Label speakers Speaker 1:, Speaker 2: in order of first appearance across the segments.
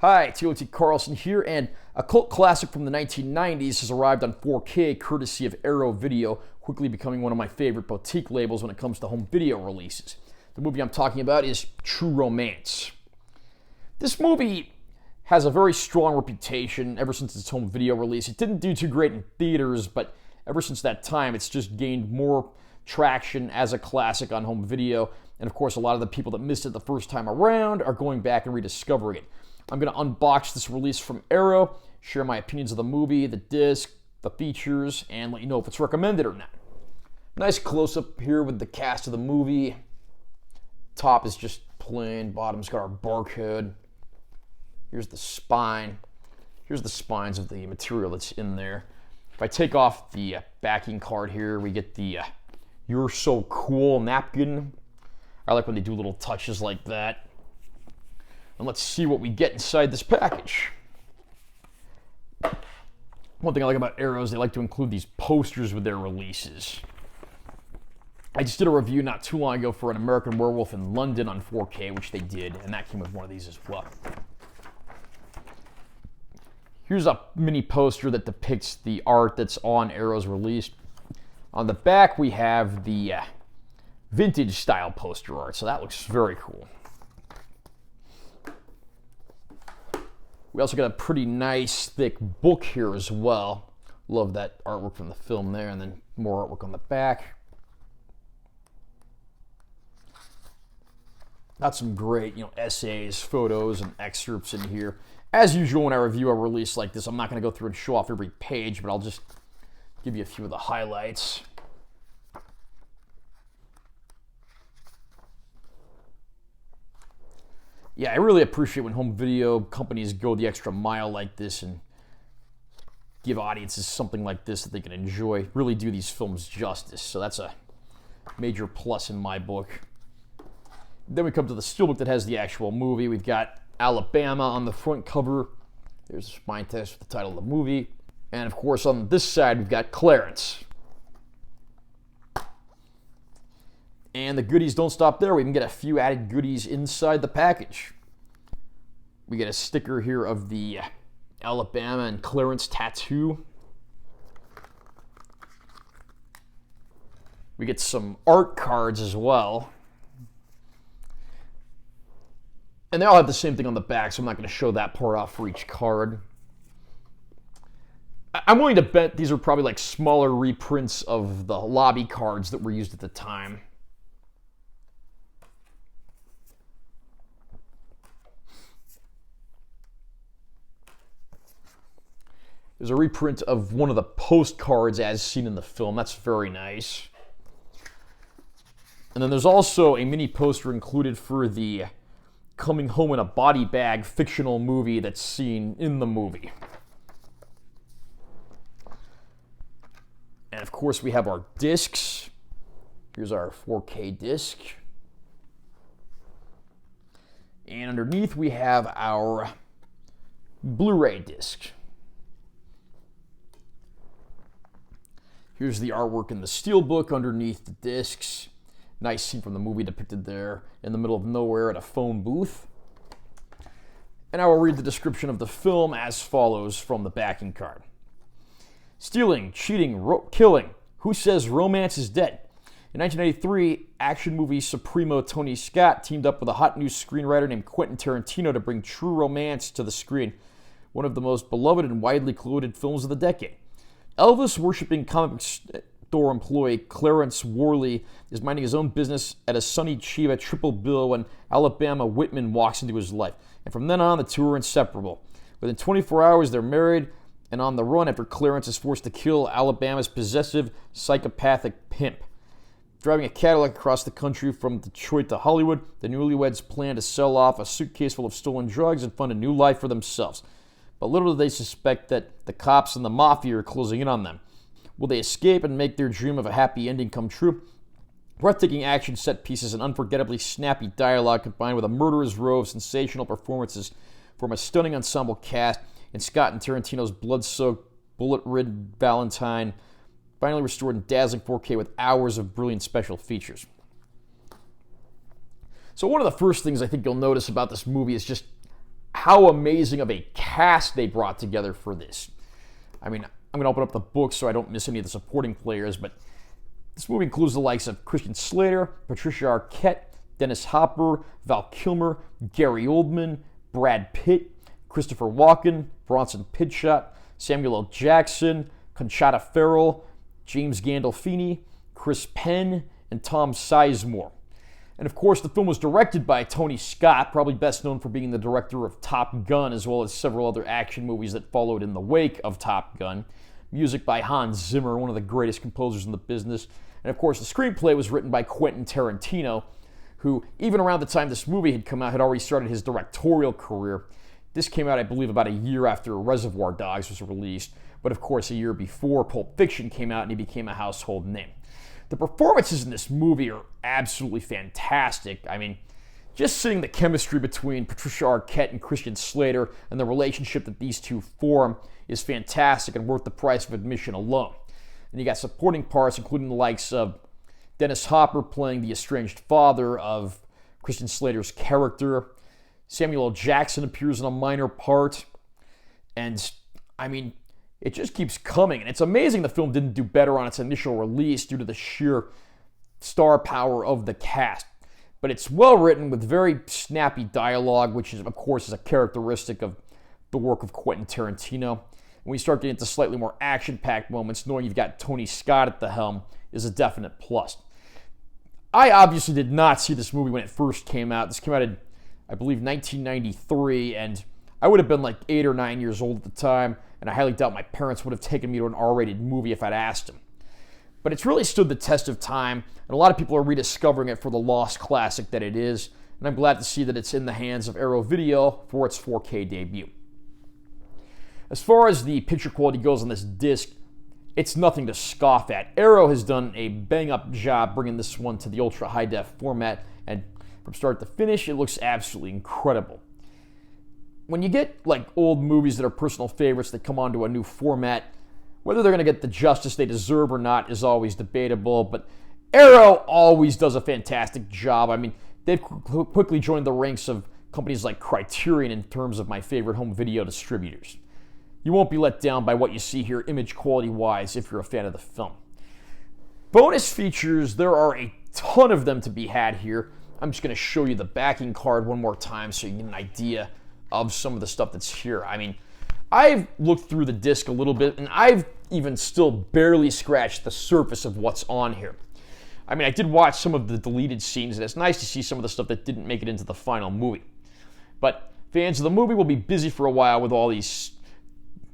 Speaker 1: Hi, T.O.T. Carlson here, and a cult classic from the 1990s has arrived on 4K courtesy of Arrow Video, quickly becoming one of my favorite boutique labels when it comes to home video releases. The movie I'm talking about is True Romance. This movie has a very strong reputation ever since its home video release. It didn't do too great in theaters, but ever since that time, it's just gained more traction as a classic on home video. And of course, a lot of the people that missed it the first time around are going back and rediscovering it. I'm going to unbox this release from Arrow, share my opinions of the movie, the disc, the features, and let you know if it's recommended or not. Nice close-up here with the cast of the movie. Top is just plain, bottom's got our barcode. Here's the spine. Here's the spines of the material that's in there. If I take off the backing card here, we get the You're So Cool napkin. I like when they do little touches like that. And let's see what we get inside this package. One thing I like about Arrow is they like to include these posters with their releases. I just did a review not too long ago for An American Werewolf in London on 4K, which they did, and that came with one of these as well. Here's a mini poster that depicts the art that's on Arrow's release. On the back, we have the vintage style poster art, so that looks very cool. We also got a pretty nice thick book here as well. Love that artwork from the film there, and then more artwork on the back. Got some great, essays, photos, and excerpts in here. As usual, when I review a release like this, I'm not going to go through and show off every page, but I'll just give you a few of the highlights. Yeah, I really appreciate when home video companies go the extra mile like this and give audiences something like this that they can enjoy. Really do these films justice. So that's a major plus in my book. Then we come to the Steelbook that has the actual movie. We've got Alabama on the front cover. There's a spine test with the title of the movie. And of course, on this side, we've got Clarence. And the goodies don't stop there. We even get a few added goodies inside the package. We get a sticker here of the Alabama and Clarence tattoo. We get some art cards as well. And they all have the same thing on the back, so I'm not going to show that part off for each card. I'm willing to bet these are probably like smaller reprints of the lobby cards that were used at the time. There's a reprint of one of the postcards as seen in the film. That's very nice. And then there's also a mini poster included for the Coming Home in a Body Bag fictional movie that's seen in the movie. And of course we have our discs. Here's our 4K disc. And underneath we have our Blu-ray disc. Here's the artwork in the Steelbook underneath the discs. Nice scene from the movie depicted there in the middle of nowhere at a phone booth. And I will read the description of the film as follows from the backing card. Stealing, cheating, killing. Who says romance is dead? In 1993, action movie supremo Tony Scott teamed up with a hot new screenwriter named Quentin Tarantino to bring True Romance to the screen, one of the most beloved and widely quoted films of the decade. Elvis-worshipping comic store employee Clarence Worley is minding his own business at a Sonny Chiba triple bill when Alabama Whitman walks into his life. And from then on, the two are inseparable. Within 24 hours, they're married and on the run after Clarence is forced to kill Alabama's possessive, psychopathic pimp. Driving a Cadillac across the country from Detroit to Hollywood, the newlyweds plan to sell off a suitcase full of stolen drugs and fund a new life for themselves. But little do they suspect that the cops and the mafia are closing in on them. Will they escape and make their dream of a happy ending come true? Breathtaking action set pieces and unforgettably snappy dialogue combined with a murderer's row of sensational performances form a stunning ensemble cast in Scott and Tarantino's blood-soaked, bullet-ridden Valentine, finally restored in dazzling 4K with hours of brilliant special features. So one of the first things I think you'll notice about this movie is just how amazing of a cast they brought together for this. I mean, I'm going to open up the book so I don't miss any of the supporting players, but this movie includes the likes of Christian Slater, Patricia Arquette, Dennis Hopper, Val Kilmer, Gary Oldman, Brad Pitt, Christopher Walken, Bronson Pinchot, Samuel L. Jackson, Conchata Ferrell, James Gandolfini, Chris Penn, and Tom Sizemore. And of course, the film was directed by Tony Scott, probably best known for being the director of Top Gun, as well as several other action movies that followed in the wake of Top Gun. Music by Hans Zimmer, one of the greatest composers in the business. And of course, the screenplay was written by Quentin Tarantino, who, even around the time this movie had come out, had already started his directorial career. This came out, I believe, about a year after Reservoir Dogs was released, but of course a year before Pulp Fiction came out and he became a household name. The performances in this movie are absolutely fantastic. I mean, just seeing the chemistry between Patricia Arquette and Christian Slater and the relationship that these two form is fantastic and worth the price of admission alone. And you got supporting parts, including the likes of Dennis Hopper playing the estranged father of Christian Slater's character. Samuel L. Jackson appears in a minor part. And, I mean, it just keeps coming. And it's amazing the film didn't do better on its initial release due to the sheer star power of the cast. But it's well written with very snappy dialogue, which is, of course, is a characteristic of the work of Quentin Tarantino. When you start getting into slightly more action-packed moments, knowing you've got Tony Scott at the helm is a definite plus. I obviously did not see this movie when it first came out. This came out in, I believe, 1993, and I would have been like 8 or 9 years old at the time, and I highly doubt my parents would have taken me to an R-rated movie if I'd asked them. But it's really stood the test of time, and a lot of people are rediscovering it for the lost classic that it is, and I'm glad to see that it's in the hands of Arrow Video for its 4K debut. As far as the picture quality goes on this disc, it's nothing to scoff at. Arrow has done a bang-up job bringing this one to the ultra high-def format, and from start to finish, it looks absolutely incredible. When you get like old movies that are personal favorites that come onto a new format, whether they're going to get the justice they deserve or not is always debatable, but Arrow always does a fantastic job. I mean, they've quickly joined the ranks of companies like Criterion in terms of my favorite home video distributors. You won't be let down by what you see here image quality-wise if you're a fan of the film. Bonus features, there are a ton of them to be had here. I'm just going to show you the backing card one more time so you get an idea of some of the stuff that's here. I mean, I've looked through the disc a little bit, and I've even still barely scratched the surface of what's on here. I mean, I did watch some of the deleted scenes, and it's nice to see some of the stuff that didn't make it into the final movie. But fans of the movie will be busy for a while with all these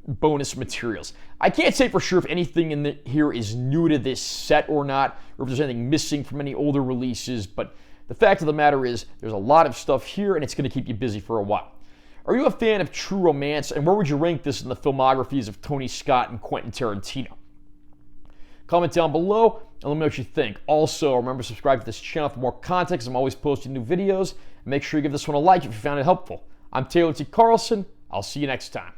Speaker 1: bonus materials. I can't say for sure if anything in here is new to this set or not, or if there's anything missing from any older releases, but the fact of the matter is there's a lot of stuff here, and it's going to keep you busy for a while. Are you a fan of true romance, and where would you rank this in the filmographies of Tony Scott and Quentin Tarantino? Comment down below and let me know what you think. Also, remember to subscribe to this channel for more content, because I'm always posting new videos. And make sure you give this one a like if you found it helpful. I'm Taylor T. Carlson. I'll see you next time.